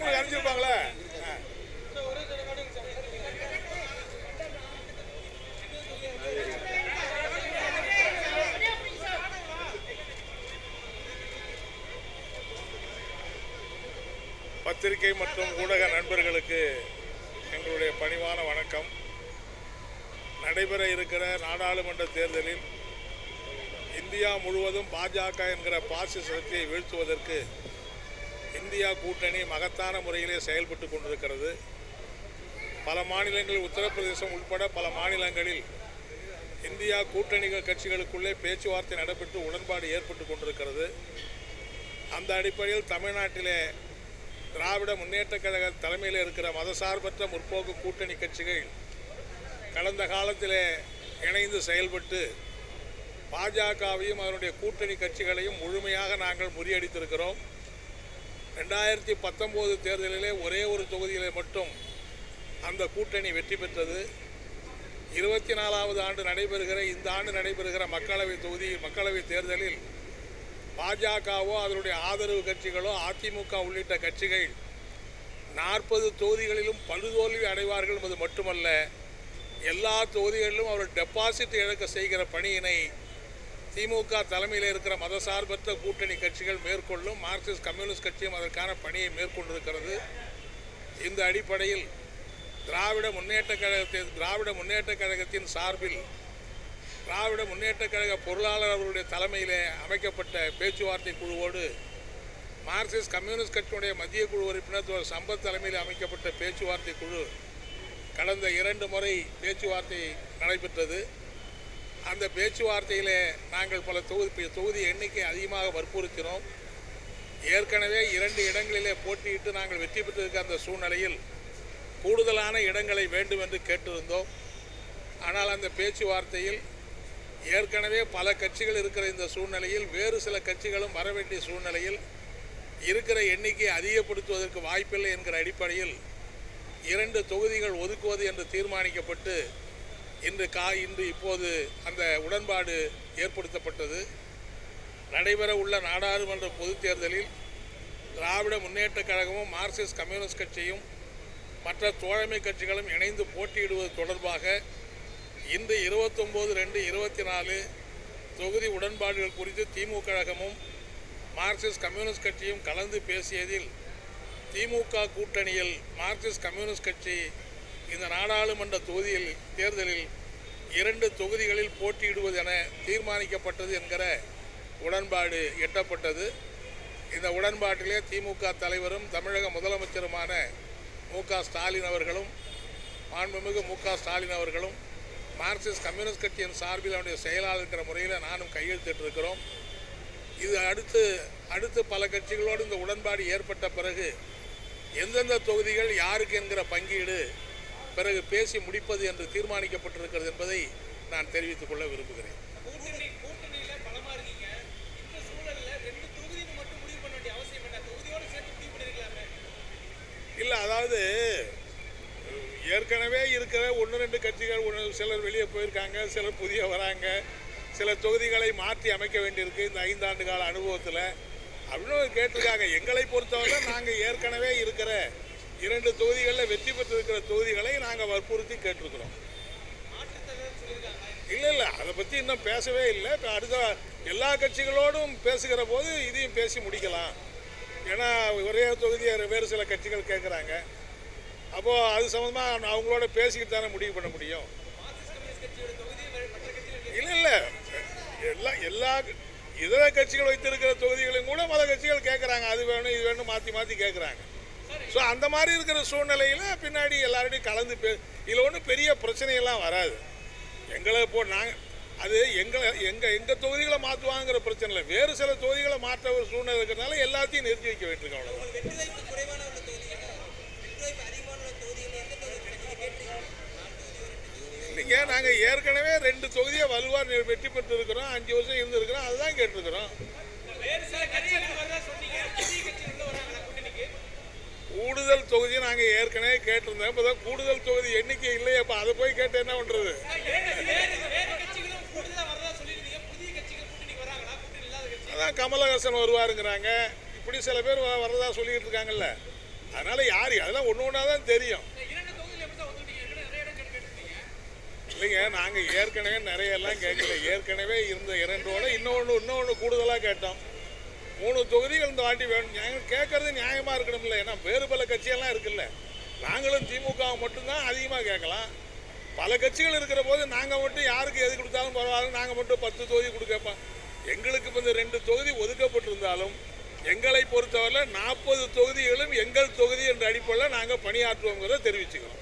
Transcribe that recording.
உங்களுக்கு அனுப்பிச்சிருப்பாங்களா? பத்திரிகை மற்றும் ஊடக நண்பர்களுக்கு எங்களுடைய பணிவான வணக்கம். நடைபெற இருக்கிற நாடாளுமன்ற தேர்தலில் இந்தியா முழுவதும் பாஜக என்கிற பாசிச சக்தியை வீழ்த்துவதற்கு இந்தியா கூட்டணி மகத்தான முறையிலே செயல்பட்டு கொண்டிருக்கிறது. பல மாநிலங்களில், உத்தரப்பிரதேசம் உட்பட பல மாநிலங்களில் இந்தியா கூட்டணி கட்சிகளுக்குள்ளே பேச்சுவார்த்தை நடைபெற்று உடன்பாடு ஏற்பட்டு கொண்டிருக்கிறது. அந்த அடிப்படையில் தமிழ்நாட்டிலே திராவிட முன்னேற்ற கழக தலைமையில் இருக்கிற மதசார்பற்ற முற்போக்கு கூட்டணி கட்சிகள் கடந்த காலத்திலே இணைந்து செயல்பட்டு பாஜகவையும் அதனுடைய கூட்டணி கட்சிகளையும் முழுமையாக நாங்கள் முறியடித்திருக்கிறோம். 2019 தேர்தலிலே ஒரே ஒரு தொகுதியிலே மட்டும் அந்த கூட்டணி வெற்றி பெற்றது. 24வது ஆண்டு நடைபெறுகிற இந்த ஆண்டு நடைபெறுகிற மக்களவை தேர்தலில் பாஜகவோ அதனுடைய ஆதரவு கட்சிகளோ அதிமுக உள்ளிட்ட கட்சிகள் 40 தொகுதிகளிலும் படுதோல்வி அடைவார்கள் என்பது மட்டுமல்ல, எல்லா தொகுதிகளிலும் அவர்கள் டெபாசிட் இழக்க செய்கிற பணியினை திமுக தலைமையில் இருக்கிற மதசார்பற்ற கூட்டணி கட்சிகள் மேற்கொள்ளும். மார்க்சிஸ்ட் கம்யூனிஸ்ட் கட்சியும் அதற்கான பணியை மேற்கொண்டிருக்கிறது. இந்த அடிப்படையில் திராவிட முன்னேற்ற கழகத்தின் சார்பில் திராவிட முன்னேற்ற கழக பொருளாளர் அவர்களுடைய தலைமையிலே அமைக்கப்பட்ட பேச்சுவார்த்தை குழுவோடு மார்க்சிஸ்ட் கம்யூனிஸ்ட் கட்சியுடைய மத்திய குழு உறுப்பினர் சம்பத் தலைமையில் அமைக்கப்பட்ட பேச்சுவார்த்தை குழு கடந்த 2 முறை பேச்சுவார்த்தை நடைபெற்றது. அந்த பேச்சுவார்த்தையிலே நாங்கள் பல தொகுதி எண்ணிக்கை அதிகமாக வற்புறுத்தினோம். ஏற்கனவே 2 இடங்களிலே போட்டியிட்டு நாங்கள் வெற்றி பெற்றிருக்க அந்த சூழ்நிலையில் கூடுதலான இடங்களை வேண்டும் என்று கேட்டிருந்தோம். ஆனால் அந்த பேச்சுவார்த்தையில் ஏற்கனவே பல கட்சிகள் இருக்கிற இந்த சூழ்நிலையில் வேறு சில கட்சிகளும் வர வேண்டிய சூழ்நிலையில் இருக்கிற எண்ணிக்கையை அதிகப்படுத்துவதற்கு வாய்ப்பில்லை என்கிற அடிப்படையில் 2 தொகுதிகள் ஒதுக்குவது என்று தீர்மானிக்கப்பட்டு இப்போது அந்த உடன்பாடு ஏற்படுத்தப்பட்டது. நடைபெற உள்ள நாடாளுமன்ற பொதுத் தேர்தலில் திராவிட முன்னேற்ற கழகமும் மார்க்சிஸ்ட் கம்யூனிஸ்ட் கட்சியும் மற்ற தோழமை கட்சிகளும் இணைந்து போட்டியிடுவது தொடர்பாக இந்த 29/2/24 தொகுதி உடன்பாடுகள் குறித்து திமுக கழகமும் மார்க்சிஸ்ட் கம்யூனிஸ்ட் கட்சியும் கலந்து பேசியதில் திமுக கூட்டணியில் மார்க்சிஸ்ட் கம்யூனிஸ்ட் கட்சி இந்த நாடாளுமன்ற தேர்தலில் 2 தொகுதிகளில் போட்டியிடுவது என தீர்மானிக்கப்பட்டது என்கிற உடன்பாடு எட்டப்பட்டது. இந்த உடன்பாட்டிலே திமுக தலைவரும் தமிழக முதலமைச்சருமான மாண்புமிகு மு க ஸ்டாலின் அவர்களும் மார்க்சிஸ்ட் கம்யூனிஸ்ட் கட்சியின் சார்பில் அவருடைய செயலாளர் இருக்கிற முறையில் நானும் கையெழுத்திட்டிருக்கிறோம். இது அடுத்து பல கட்சிகளோடு இந்த உடன்பாடு ஏற்பட்ட பிறகு எந்தெந்த தொகுதிகள் யாருக்கு என்கிற பங்கீடு பிறகு பேசி முடிப்பது என்று தீர்மானிக்கப்பட்டிருக்கிறது என்பதை நான் தெரிவித்துக் கொள்ள விரும்புகிறேன். இல்லை, அதாவது ஏற்கனவே இருக்கிற 1-2 கட்சிகள் சிலர் வெளியே போயிருக்காங்க, சிலர் புதிய வராங்க, சில தொகுதிகளை மாற்றி அமைக்க வேண்டியிருக்கு இந்த 5 ஆண்டு கால அனுபவத்தில் அப்படின்னு கேட்டிருக்காங்க. எங்களை பொறுத்தவரை நாங்கள் ஏற்கனவே இருக்கிற 2 தொகுதிகளில் வெற்றி பெற்றிருக்கிற தொகுதிகளை நாங்கள் வற்புறுத்தி கேட்டிருக்கிறோம். இல்லை, அதை பற்றி இன்னும் பேசவே இல்லை. அடுத்த எல்லா கட்சிகளோடும் பேசுகிற போது இதையும் பேசி முடிக்கலாம். ஏன்னா ஒரே தொகுதியை வேறு சில கட்சிகள் கேட்குறாங்க. அப்போது அது சம்மந்தமாக அவங்களோட பேசிக்கிட்டு தானே முடிவு பண்ண முடியும். இல்லை, எல்லா இதர கட்சிகள் வைத்திருக்கிற தொகுதிகளையும் கூட மத கட்சிகள் கேட்குறாங்க. அது வேணும் இது வேணும் மாற்றி கேட்குறாங்க. ஸோ அந்த மாதிரி இருக்கிற சூழ்நிலையில் பின்னாடி எல்லாரோடையும் கலந்து இதில் ஒன்றும் பெரிய பிரச்சனையெல்லாம் வராது. எங்களை நாங்கள் அது எங்கள் தொகுதிகளை மாற்றுவாங்கிற பிரச்சனை இல்லை. வேறு சில தொகுதிகளை மாற்ற ஒரு சூழ்நிலை இருக்கிறதுனால எல்லாத்தையும் நிறுத்தி வைக்க வேண்டியிருக்கோம். அவ்வளோதான். இல்லைங்க, நாங்கள் ஏற்கனவே 2 தொகுதியை வலுவாக வெற்றி பெற்று இருக்கிறோம். 5 வருஷம் இருந்திருக்கிறோம். அதுதான் கேட்டிருக்கிறோம். கூடுதல் தொகுதி நாங்கள் ஏற்கனவே கேட்டிருந்தோம். இப்போ தான் கூடுதல் தொகுதி எண்ணிக்கை இல்லையே, அப்போ அதை போய் கேட்டு என்ன பண்ணுறது? அதான் கமலஹாசன் வருவாருங்கிறாங்க. இப்படி சில பேர் வர்றதா சொல்லிக்கிட்டு இருக்காங்கல்ல. அதனால யார் அதெல்லாம் ஒன்று ஒன்றா தான் தெரியும். இல்லைங்க, நாங்கள் ஏற்கனவே நிறைய எல்லாம் கேட்கல. ஏற்கனவே இருந்த 2ஓட இன்னொன்று கூடுதலாக கேட்டோம். 3 தொகுதிகள் இந்த வாட்டி வேணும். நாங்கள் கேட்கறது நியாயமாக இருக்கணும்ல. ஏன்னா வேறு பல கட்சியெல்லாம் இருக்குல்ல. நாங்களும் திமுக மட்டும்தான் அதிகமாக கேட்கலாம். பல கட்சிகள் இருக்கிற போது நாங்கள் மட்டும் யாருக்கு எது கொடுத்தாலும் பரவாயில்ல, நாங்கள் மட்டும் 10 தொகுதி கொடுக்கப்போம். எங்களுக்கு இப்போ இந்த 2 தொகுதி ஒதுக்கப்பட்டிருந்தாலும் எங்களை பொறுத்தவரை 40 தொகுதிகளும் எங்கள் தொகுதி என்ற அடிப்படையில் நாங்கள் பணியாற்றுவோங்கிறத தெரிவிச்சுக்கிறோம்.